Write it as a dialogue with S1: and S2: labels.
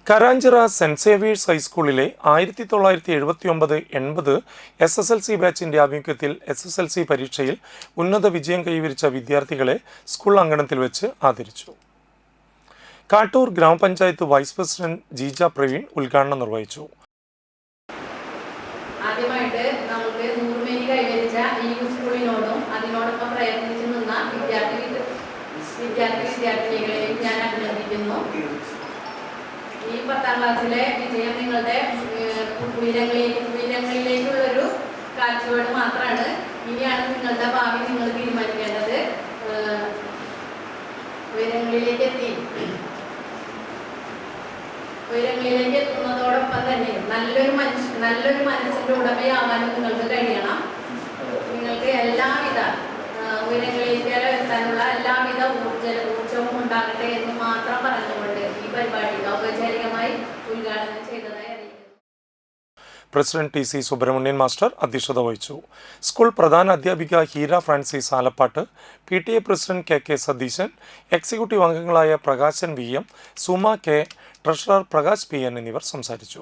S1: Karanchira saint Xavier's ഹൈസ്കൂളിലെ 1979-80 SSLC ബാച്ചിന്റെ ആഭിമുഖ്യത്തിൽ SSLC പരീക്ഷയിൽ ഉന്നത വിജയം കൈവരിച്ച വിദ്യാർത്ഥികളെ സ്കൂൾ അങ്കണത്തിൽ വെച്ച് ആദരിച്ചു. കാട്ടൂർ ഗ്രാമപഞ്ചായത്ത് വൈസ് പ്രസിഡന്റ് ജീജ പ്രവീൺ ഉദ്ഘാടനം നിർവഹിച്ചു.
S2: ആദ്യമായിട്ട് നമുക്ക് നൂറുമേനി കൈവരിച്ച ഈ സ്കൂളിനോടും അതിനോടൊപ്പം പ്രയത്നിച്ചു നിന്ന വിദ്യാർത്ഥിനികളെയും ഞാൻ അഭിനന്ദിക്കുന്നു. ഈ 10ാം ക്ലാസ്സിലെ വിജയം നിങ്ങളുടെ ഉയരങ്ങളിലേക്കുള്ളൊരു കാഴ്ചപ്പാട് മാത്രമാണ്. ഇനിയാണ് നിങ്ങളുടെ ഭാവി നിങ്ങൾ തീരുമാനിക്കേണ്ടത്. ഉയരങ്ങളിലേക്ക് എത്തുന്നതോടൊപ്പം തന്നെ നല്ലൊരു മനസ്സിന്റെ ഉടമയാവാനും നിങ്ങൾക്ക് കഴിയണം. നിങ്ങൾക്ക് എല്ലാവിധ ഉയരങ്ങളിലേക്ക് എത്താനുള്ള എല്ലാവിധ ഊർജവും ഉണ്ടാകട്ടെ എന്ന് മാത്രം പറഞ്ഞുകൊണ്ട് ഈ പരിപാടി ഔപചാരികമായി ഉദ്ഘാടനം ചെയ്തതായി അറിയിക്കുന്നു.
S1: പ്രസിഡന്റ് TC സുബ്രഹ്മണ്യൻ മാസ്റ്റർ അധ്യക്ഷത വഹിച്ചു. സ്കൂൾ പ്രധാന അധ്യാപിക Heera Francis Alappatt, PTA president KK Satheesan, executive അംഗങ്ങളായ Prakashan VM, Suma K, treasurer Prakash PN എന്നിവർ സംസാരിച്ചു.